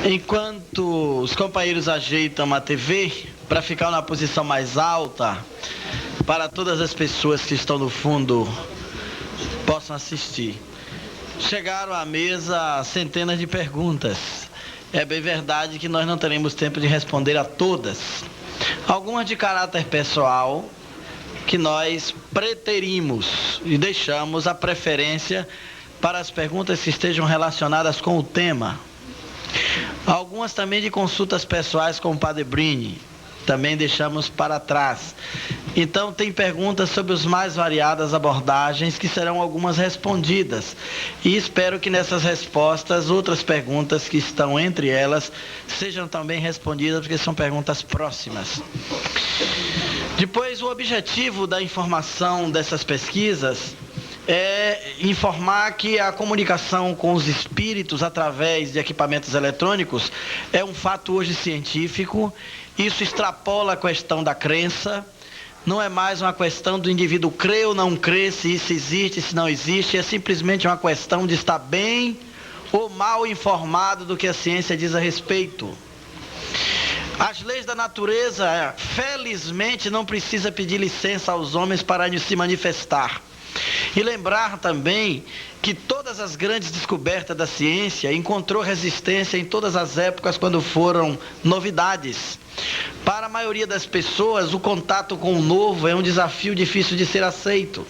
Enquanto os companheiros ajeitam a TV para ficar na posição mais alta, para todas as pessoas que estão no fundo possam assistir, chegaram à mesa centenas de perguntas. É bem verdade que nós não teremos tempo de responder a todas. Algumas de caráter pessoal, que nós preterimos e deixamos a preferência para as perguntas que estejam relacionadas com o tema. Algumas também de consultas pessoais com o Padre Brini, também deixamos para trás. Então tem perguntas sobre as mais variadas abordagens que serão algumas respondidas. E espero que nessas respostas outras perguntas que estão entre elas sejam também respondidas, porque são perguntas próximas. Depois, o objetivo da informação dessas pesquisas é informar que a comunicação com os espíritos através de equipamentos eletrônicos é um fato hoje científico. Isso extrapola a questão da crença. Não é mais uma questão do indivíduo crer ou não crer, se isso existe, se não existe. É simplesmente uma questão de estar bem ou mal informado do que a ciência diz a respeito. As leis da natureza, felizmente, não precisa pedir licença aos homens para se manifestar. E lembrar também que todas as grandes descobertas da ciência encontrou resistência em todas as épocas quando foram novidades. Para a maioria das pessoas, o contato com o novo é um desafio difícil de ser aceito.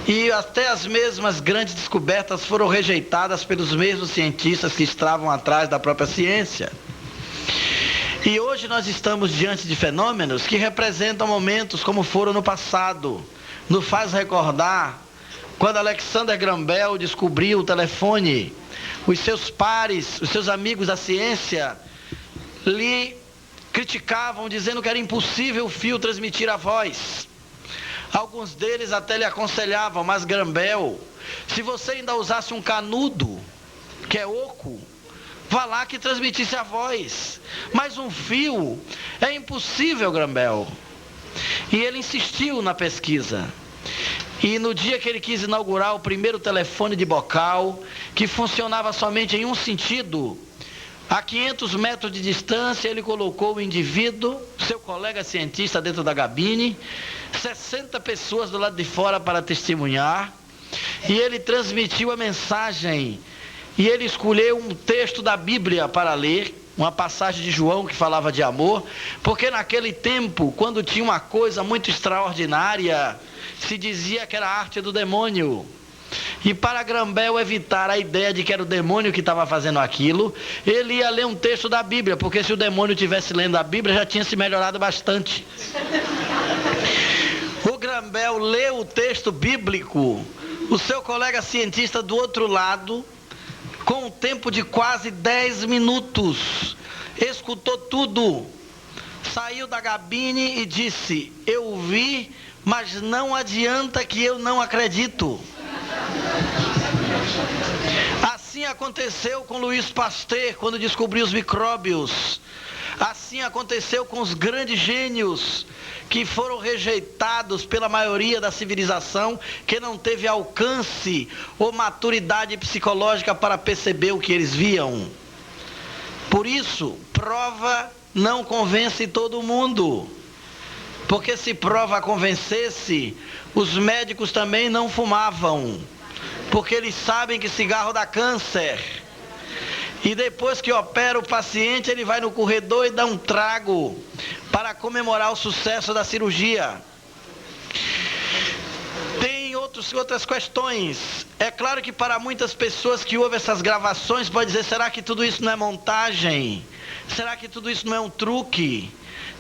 E até as mesmas grandes descobertas foram rejeitadas pelos mesmos cientistas que estavam atrás da própria ciência. E hoje nós estamos diante de fenômenos que representam momentos como foram no passado. Nos faz recordar quando Alexander Graham Bell descobriu o telefone. Os seus pares, os seus amigos da ciência lhe criticavam, dizendo que era impossível o fio transmitir a voz. Alguns deles até lhe aconselhavam: mas Graham Bell, se você ainda usasse um canudo, que é oco, vá lá que transmitisse a voz. Mas um fio é impossível, Graham Bell. E ele insistiu na pesquisa. E no dia que ele quis inaugurar o primeiro telefone de bocal, que funcionava somente em um sentido, a 500 metros de distância, ele colocou o indivíduo, seu colega cientista, dentro da cabine, 60 pessoas do lado de fora para testemunhar, e ele transmitiu a mensagem. E ele escolheu um texto da Bíblia para ler, uma passagem de João que falava de amor, porque naquele tempo, quando tinha uma coisa muito extraordinária, se dizia que era a arte do demônio. E para Graham Bell evitar a ideia de que era o demônio que estava fazendo aquilo, ele ia ler um texto da Bíblia, porque se o demônio estivesse lendo a Bíblia, já tinha se melhorado bastante. O Graham Bell leu o texto bíblico, o seu colega cientista do outro lado, com um tempo de quase 10 minutos, escutou tudo, saiu da cabine e disse: eu vi, mas não adianta que eu não acredito. Assim aconteceu com Louis Pasteur, quando descobriu os micróbios. Assim aconteceu com os grandes gênios que foram rejeitados pela maioria da civilização, que não teve alcance ou maturidade psicológica para perceber o que eles viam. Por isso, prova não convence todo mundo. Porque se prova convencesse, os médicos também não fumavam. Porque eles sabem que cigarro dá câncer. E depois que opera o paciente, ele vai no corredor e dá um trago para comemorar o sucesso da cirurgia. Tem outras questões. É claro que para muitas pessoas que ouvem essas gravações, pode dizer: será que tudo isso não é montagem? Será que tudo isso não é um truque?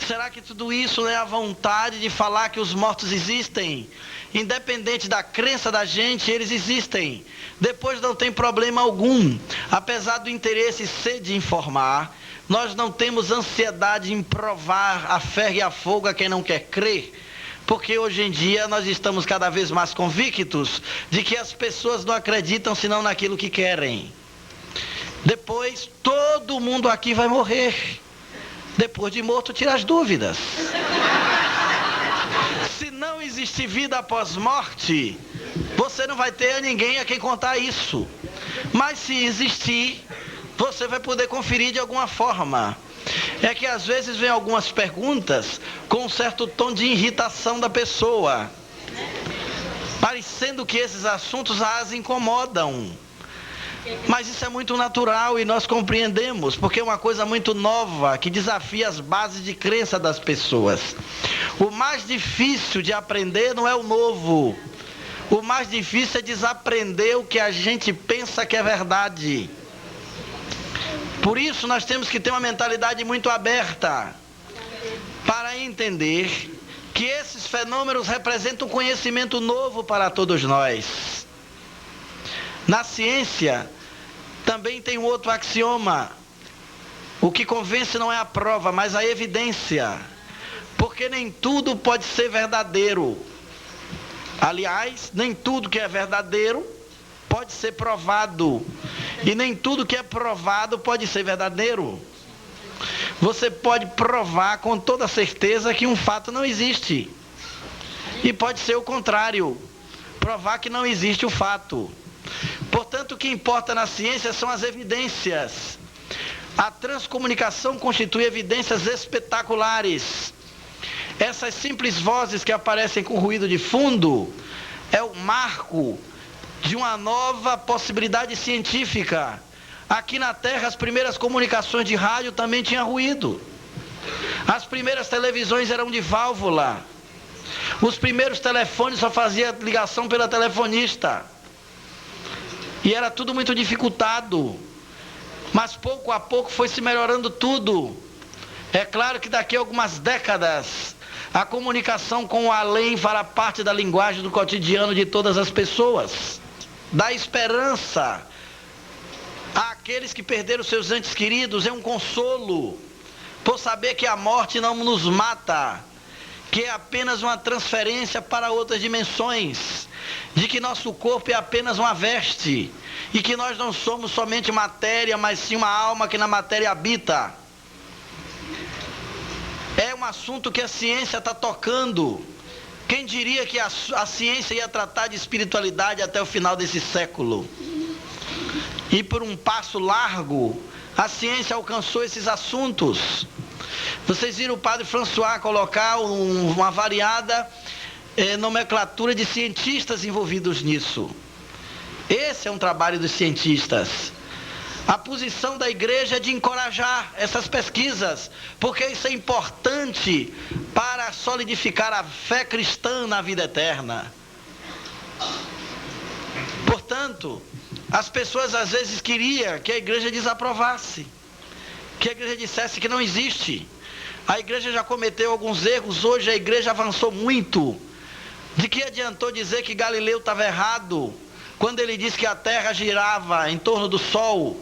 Será que tudo isso não é a vontade de falar que os mortos existem? Independente da crença da gente, eles existem. Depois não tem problema algum. Apesar do interesse ser de informar, nós não temos ansiedade em provar a ferro e a fogo a quem não quer crer. Porque hoje em dia nós estamos cada vez mais convictos de que as pessoas não acreditam senão naquilo que querem. Depois, todo mundo aqui vai morrer. Depois de morto, tira as dúvidas. Se não existe vida após morte, você não vai ter ninguém a quem contar isso. Mas se existir, você vai poder conferir de alguma forma. É que às vezes vem algumas perguntas com um certo tom de irritação da pessoa, parecendo que esses assuntos as incomodam. Mas isso é muito natural e nós compreendemos, porque é uma coisa muito nova que desafia as bases de crença das pessoas. O mais difícil de aprender não é o novo. O mais difícil é desaprender o que a gente pensa que é verdade. Por isso nós temos que ter uma mentalidade muito aberta para entender que esses fenômenos representam um conhecimento novo para todos nós. Na ciência também tem um outro axioma: o que convence não é a prova, mas a evidência, porque nem tudo pode ser verdadeiro. Aliás, nem tudo que é verdadeiro pode ser provado, e nem tudo que é provado pode ser verdadeiro. Você pode provar com toda certeza que um fato não existe, e pode ser o contrário, provar que não existe o fato. Portanto, o que importa na ciência são as evidências. A transcomunicação constitui evidências espetaculares. Essas simples vozes que aparecem com ruído de fundo é o marco de uma nova possibilidade científica. Aqui na Terra, as primeiras comunicações de rádio também tinham ruído. As primeiras televisões eram de válvula. Os primeiros telefones só faziam ligação pela telefonista. E era tudo muito dificultado. Mas pouco a pouco foi se melhorando tudo. É claro que daqui a algumas décadas, a comunicação com o além fará parte da linguagem do cotidiano de todas as pessoas. Dá esperança àqueles que perderam seus entes queridos, é um consolo, por saber que a morte não nos mata, que é apenas uma transferência para outras dimensões, de que nosso corpo é apenas uma veste, e que nós não somos somente matéria, mas sim uma alma que na matéria habita. É um assunto que a ciência está tocando. Quem diria que a ciência ia tratar de espiritualidade até o final desse século? E por um passo largo, a ciência alcançou esses assuntos. Vocês viram o padre François colocar uma variada nomenclatura de cientistas envolvidos nisso. Esse é um trabalho dos cientistas. A posição da igreja é de encorajar essas pesquisas, porque isso é importante para solidificar a fé cristã na vida eterna. Portanto, as pessoas às vezes queriam que a igreja desaprovasse, que a igreja dissesse que não existe. A igreja já cometeu alguns erros, hoje a igreja avançou muito. De que adiantou dizer que Galileu estava errado, quando ele disse que a terra girava em torno do sol?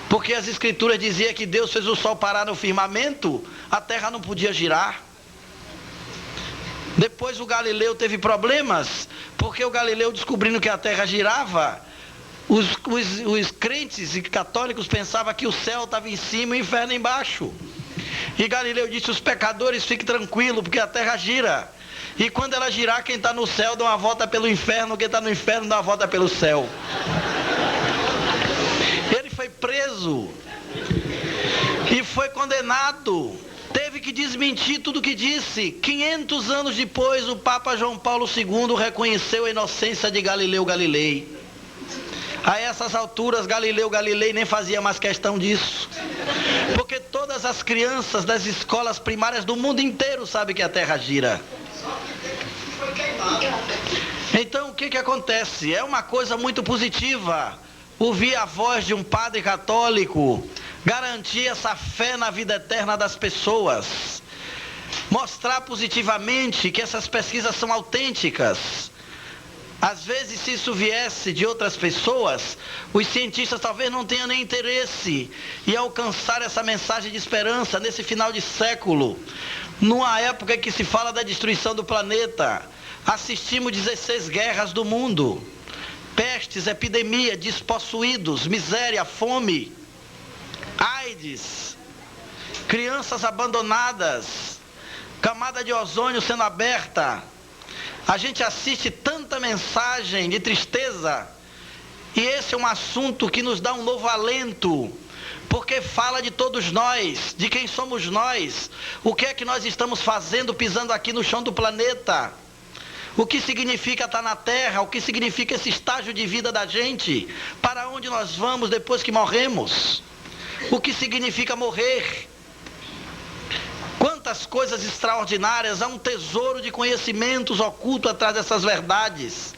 Porque as escrituras diziam que Deus fez o sol parar no firmamento, a terra não podia girar. Depois o Galileu teve problemas, porque o Galileu, descobrindo que a terra girava, os crentes e católicos pensavam que o céu estava em cima e o inferno embaixo. E Galileu disse: os pecadores fiquem tranquilos, porque a terra gira. E quando ela girar, quem está no céu dá uma volta pelo inferno, quem está no inferno dá uma volta pelo céu. Ele foi preso e foi condenado. Teve que desmentir tudo o que disse. 500 anos depois, o Papa João Paulo II reconheceu a inocência de Galileu Galilei. A essas alturas, Galileu Galilei nem fazia mais questão disso, porque todas as crianças das escolas primárias do mundo inteiro sabem que a terra gira. Então o que acontece? É uma coisa muito positiva ouvir a voz de um padre católico garantir essa fé na vida eterna das pessoas, mostrar positivamente que essas pesquisas são autênticas. Às vezes, se isso viesse de outras pessoas, os cientistas talvez não tenham nem interesse em alcançar essa mensagem de esperança nesse final de século, numa época em que se fala da destruição do planeta. Assistimos 16 guerras do mundo, pestes, epidemia, despossuídos, miséria, fome, AIDS, crianças abandonadas, camada de ozônio sendo aberta. A gente assiste tanta mensagem de tristeza E esse é um assunto que nos dá um novo alento, porque fala de todos nós, de quem somos nós, o que é que nós estamos fazendo pisando aqui no chão do planeta, o que significa estar na Terra, o que significa esse estágio de vida da gente, para onde nós vamos depois que morremos, o que significa morrer. Quantas coisas extraordinárias, há um tesouro de conhecimentos oculto atrás dessas verdades.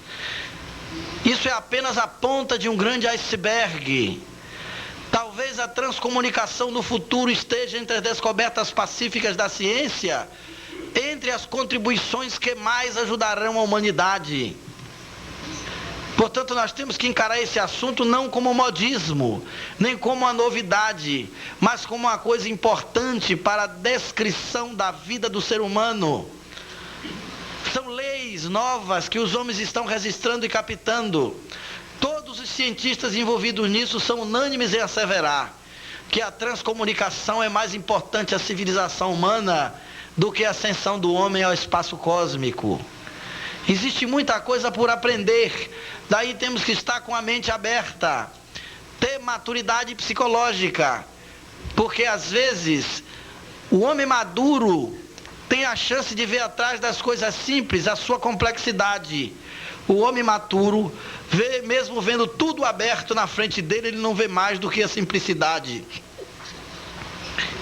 Isso é apenas a ponta de um grande iceberg. Talvez a transcomunicação no futuro esteja entre as descobertas pacíficas da ciência, entre as contribuições que mais ajudarão a humanidade. Portanto, nós temos que encarar esse assunto não como um modismo, nem como uma novidade, mas como uma coisa importante para a descrição da vida do ser humano. São leis novas que os homens estão registrando e captando. Todos os cientistas envolvidos nisso são unânimes em asseverar que a transcomunicação é mais importante à civilização humana do que a ascensão do homem ao espaço cósmico. Existe muita coisa por aprender, daí temos que estar com a mente aberta, ter maturidade psicológica, porque às vezes o homem maduro tem a chance de ver atrás das coisas simples a sua complexidade. O homem maturo, mesmo vendo tudo aberto na frente dele, ele não vê mais do que a simplicidade.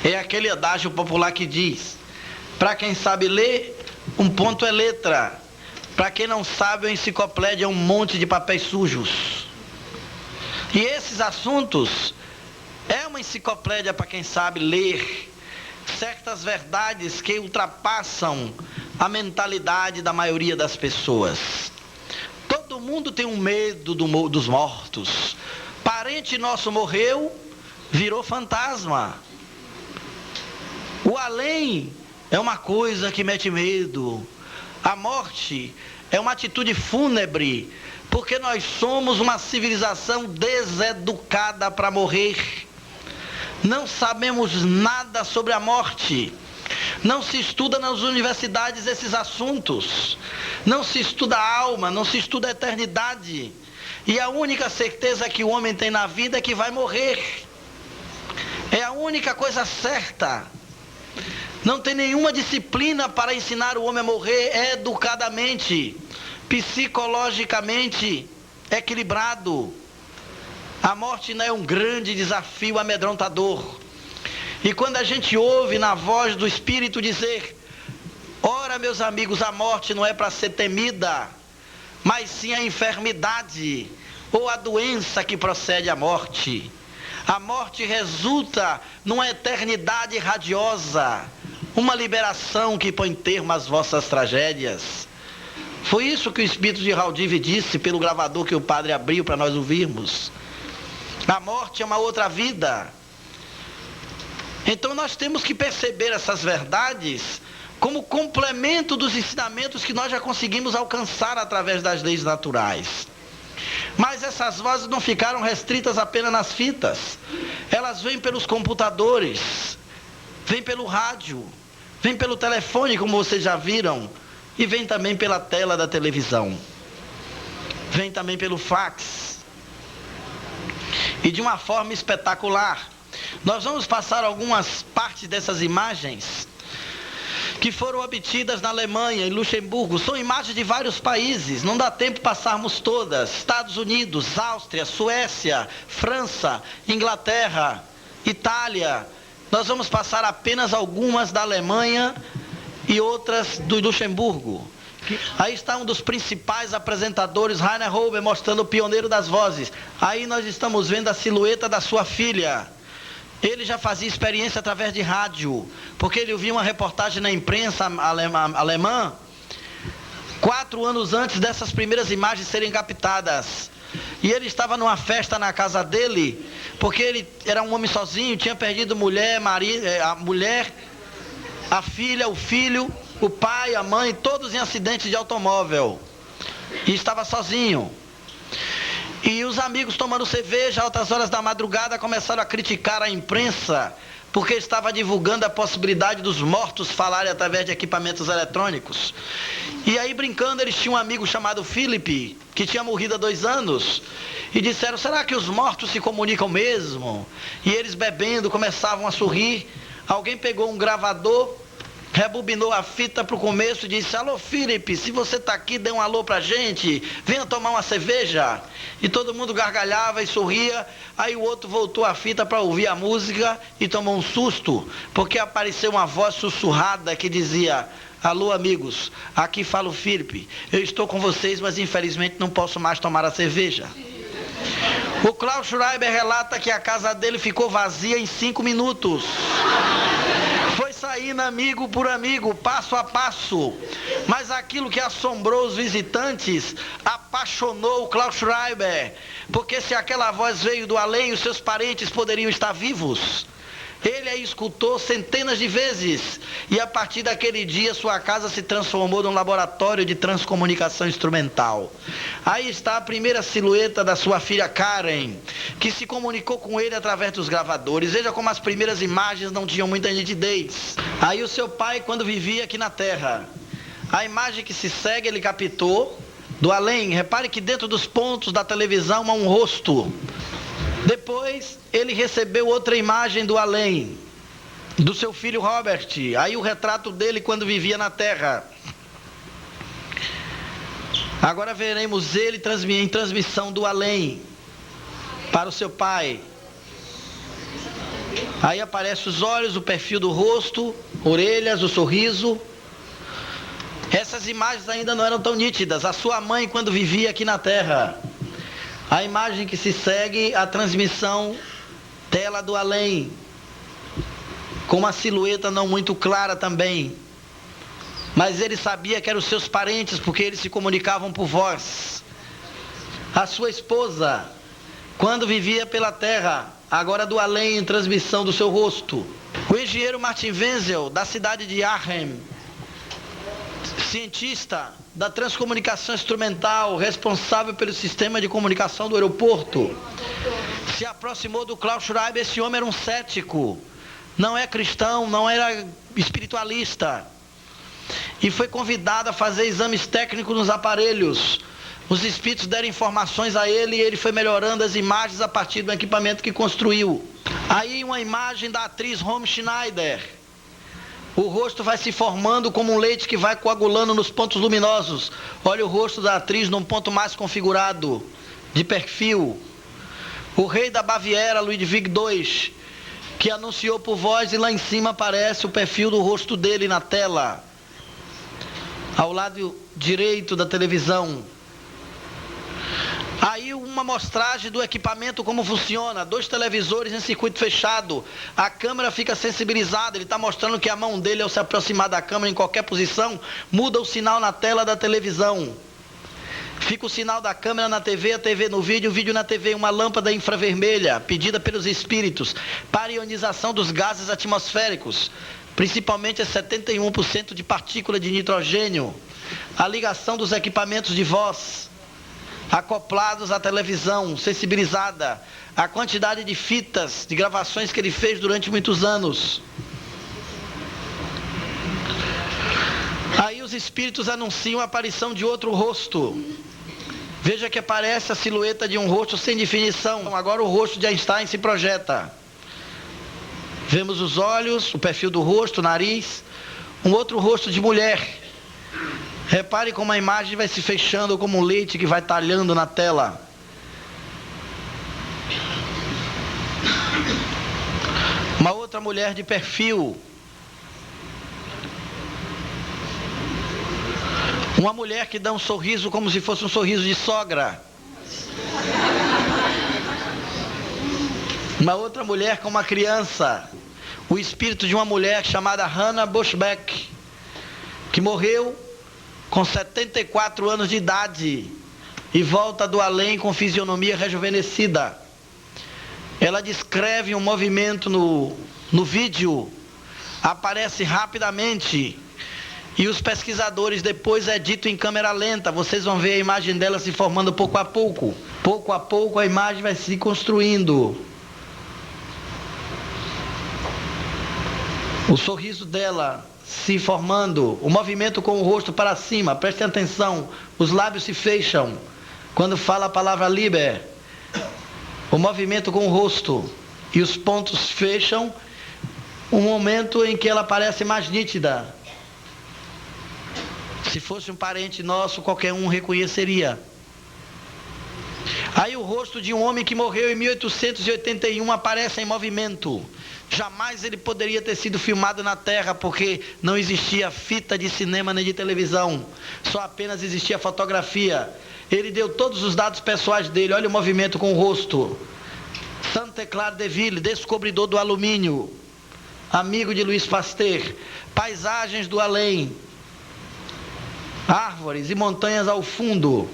É aquele adágio popular que diz: para quem sabe ler, um ponto é letra. Para quem não sabe, a enciclopédia é um monte de papéis sujos. E esses assuntos é uma enciclopédia para quem sabe ler certas verdades que ultrapassam a mentalidade da maioria das pessoas. Todo mundo tem um medo dos mortos. Parente nosso morreu, virou fantasma. O além é uma coisa que mete medo. A morte é uma atitude fúnebre, porque nós somos uma civilização deseducada para morrer. Não sabemos nada sobre a morte. Não se estuda nas universidades esses assuntos. Não se estuda a alma, não se estuda a eternidade. E a única certeza que o homem tem na vida é que vai morrer. É a única coisa certa. Não tem nenhuma disciplina para ensinar o homem a morrer educadamente, psicologicamente equilibrado. A morte não é um grande desafio amedrontador. E quando a gente ouve na voz do Espírito dizer: ora, meus amigos, a morte não é para ser temida, mas sim a enfermidade ou a doença que procede à morte. A morte resulta numa eternidade radiosa, uma liberação que põe termo às vossas tragédias. Foi isso que o espírito de Raudive disse pelo gravador que o padre abriu para nós ouvirmos. A morte é uma outra vida. Então nós temos que perceber essas verdades como complemento dos ensinamentos que nós já conseguimos alcançar através das leis naturais. Mas essas vozes não ficaram restritas apenas nas fitas. Elas vêm pelos computadores, vêm pelo rádio, vêm pelo telefone, como vocês já viram, e vêm também pela tela da televisão. Vêm também pelo fax. E de uma forma espetacular. Nós vamos passar algumas partes dessas imagens que foram obtidas na Alemanha, em Luxemburgo. São imagens de vários países, não dá tempo de passarmos todas. Estados Unidos, Áustria, Suécia, França, Inglaterra, Itália. Nós vamos passar apenas algumas da Alemanha e outras do Luxemburgo. Aí está um dos principais apresentadores, Rainer Hober, mostrando o pioneiro das vozes. Aí nós estamos vendo a silhueta da sua filha. Ele já fazia experiência através de rádio, porque ele ouviu uma reportagem na imprensa alemã 4 anos antes dessas primeiras imagens serem captadas. E ele estava numa festa na casa dele, porque ele era um homem sozinho, tinha perdido a mulher, a filha, o filho, o pai, a mãe, todos em acidentes de automóvel. E estava sozinho. E os amigos tomando cerveja, altas horas da madrugada, começaram a criticar a imprensa, porque estava divulgando a possibilidade dos mortos falarem através de equipamentos eletrônicos. E aí, brincando, eles tinham um amigo chamado Philip, que tinha morrido há 2 anos, e disseram, será que os mortos se comunicam mesmo? E eles, bebendo, começavam a sorrir. Alguém pegou um gravador, rebobinou a fita para o começo e disse, alô Philip, se você está aqui, dê um alô para a gente, venha tomar uma cerveja. E todo mundo gargalhava e sorria. Aí o outro voltou a fita para ouvir a música e tomou um susto, porque apareceu uma voz sussurrada que dizia, alô amigos, aqui fala o Philip, eu estou com vocês, mas infelizmente não posso mais tomar a cerveja. O Klaus Schreiber relata que a casa dele ficou vazia em 5 minutos. Foi saindo amigo por amigo, passo a passo. Mas aquilo que assombrou os visitantes apaixonou o Klaus Schreiber. Porque se aquela voz veio do além, os seus parentes poderiam estar vivos. Ele a escutou centenas de vezes. E a partir daquele dia, sua casa se transformou num laboratório de transcomunicação instrumental. Aí está a primeira silhueta da sua filha Karen, que se comunicou com ele através dos gravadores. Veja como as primeiras imagens não tinham muita nitidez. Aí o seu pai, quando vivia aqui na Terra, a imagem que se segue ele captou do além. Repare que dentro dos pontos da televisão há um rosto. Depois ele recebeu outra imagem do além, do seu filho Robert. Aí o retrato dele quando vivia na Terra. Agora veremos ele em transmissão do além para o seu pai. Aí aparecem os olhos, o perfil do rosto, orelhas, o sorriso. Essas imagens ainda não eram tão nítidas. A sua mãe quando vivia aqui na Terra. A imagem que se segue, a transmissão, tela do além, com uma silhueta não muito clara também. Mas ele sabia que eram os seus parentes, porque eles se comunicavam por voz. A sua esposa, quando vivia pela terra, agora do além em transmissão do seu rosto. O engenheiro Martin Wenzel, da cidade de Aachen, cientista da transcomunicação instrumental, responsável pelo sistema de comunicação do aeroporto, se aproximou do Klaus Schreiber. Esse homem era um cético, não é cristão, não era espiritualista, e foi convidado a fazer exames técnicos nos aparelhos. Os espíritos deram informações a ele e ele foi melhorando as imagens a partir do equipamento que construiu. Aí uma imagem da atriz Romy Schneider. O rosto vai se formando como um leite que vai coagulando nos pontos luminosos. Olha o rosto da atriz num ponto mais configurado, de perfil. O rei da Baviera, Ludwig II, que anunciou por voz, e lá em cima aparece o perfil do rosto dele na tela, ao lado direito da televisão. Aí uma amostragem do equipamento, como funciona. 2 televisores em circuito fechado. A câmera fica sensibilizada. Ele está mostrando que a mão dele, ao se aproximar da câmera em qualquer posição, muda o sinal na tela da televisão. Fica o sinal da câmera na TV, a TV no vídeo, o vídeo na TV. Uma lâmpada infravermelha, pedida pelos espíritos, para ionização dos gases atmosféricos, principalmente a 71% de partícula de nitrogênio. A ligação dos equipamentos de voz acoplados à televisão, sensibilizada, a quantidade de fitas, de gravações que ele fez durante muitos anos. Aí os espíritos anunciam a aparição de outro rosto. Veja que aparece a silhueta de um rosto sem definição. Agora o rosto de Einstein se projeta. Vemos os olhos, o perfil do rosto, o nariz, um outro rosto de mulher. Repare como a imagem vai se fechando como um leite que vai talhando na tela. Uma outra mulher de perfil. Uma mulher que dá um sorriso como se fosse um sorriso de sogra. Uma outra mulher com uma criança. O espírito de uma mulher chamada Hannah Bushbeck, que morreu com 74 anos de idade e volta do além com fisionomia rejuvenescida. Ela descreve um movimento no vídeo, aparece rapidamente, e os pesquisadores, depois é dito em câmera lenta, vocês vão ver a imagem dela se formando pouco a pouco. Pouco a pouco a imagem vai se construindo. O sorriso dela se formando, o movimento com o rosto para cima, prestem atenção, os lábios se fecham quando fala a palavra liber. O movimento com o rosto e os pontos fecham, um momento em que ela parece mais nítida. Se fosse um parente nosso, qualquer um reconheceria. Aí o rosto de um homem que morreu em 1881 aparece em movimento. Jamais ele poderia ter sido filmado na Terra, porque não existia fita de cinema nem de televisão. Só apenas existia fotografia. Ele deu todos os dados pessoais dele. Olha o movimento com o rosto. Saint-Clair Deville, descobridor do alumínio, amigo de Louis Pasteur. Paisagens do além. Árvores e montanhas ao fundo.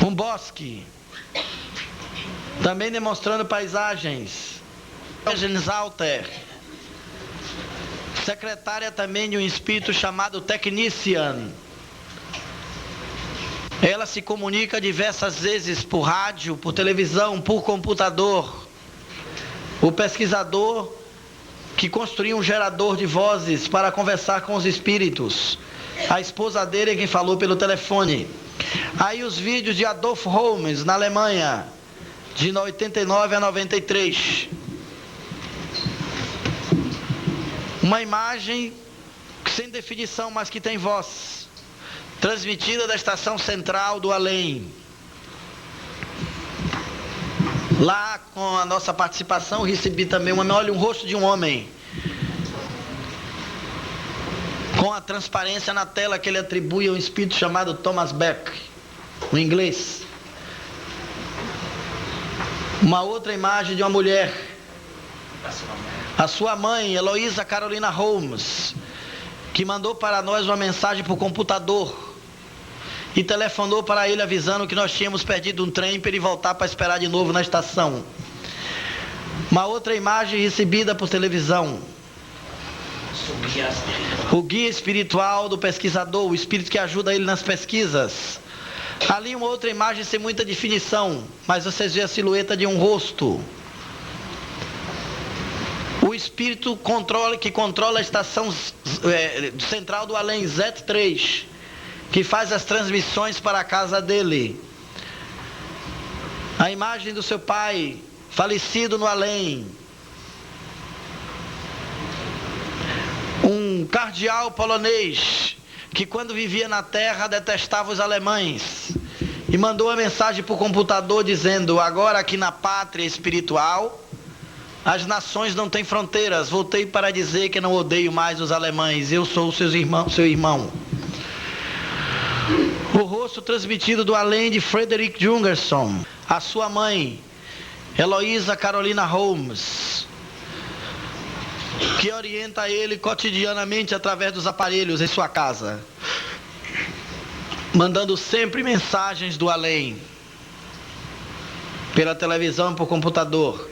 Um bosque, também demonstrando paisagens. Alter, secretária também de um espírito chamado Technician. Ela se comunica diversas vezes por rádio, por televisão, por computador. O pesquisador que construiu um gerador de vozes para conversar com os espíritos. A esposa dele é quem falou pelo telefone. Aí os vídeos de Adolf Holmes, na Alemanha, de 89 a 93. Uma imagem sem definição, mas que tem voz. Transmitida da estação central do além. Lá, com a nossa participação, recebi também olha, um rosto de um homem. Com a transparência na tela que ele atribui a um espírito chamado Thomas Beck, no inglês. Uma outra imagem de uma mulher. A sua mãe, Heloísa Carolina Holmes, que mandou para nós uma mensagem por computador e telefonou para ele avisando que nós tínhamos perdido um trem para ele voltar para esperar de novo na estação. Uma outra imagem recebida por televisão. O guia espiritual do pesquisador, o espírito que ajuda ele nas pesquisas. Ali uma outra imagem sem muita definição, mas vocês veem a silhueta de um rosto. O espírito que controla a estação central do além, Z3, que faz as transmissões para a casa dele. A imagem do seu pai, falecido no além. Um cardeal polonês, que quando vivia na terra detestava os alemães, e mandou uma mensagem por computador dizendo: agora aqui na pátria espiritual, as nações não têm fronteiras. Voltei para dizer que não odeio mais os alemães, eu sou seu irmão. O rosto transmitido do além de Frederick Jungerson, a sua mãe, Heloísa Carolina Holmes, que orienta ele cotidianamente através dos aparelhos em sua casa, mandando sempre mensagens do além, pela televisão e por computador.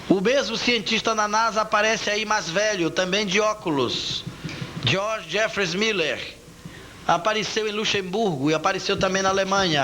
O mesmo cientista na NASA aparece aí mais velho, também de óculos, George Jeffries Miller. Apareceu em Luxemburgo e apareceu também na Alemanha.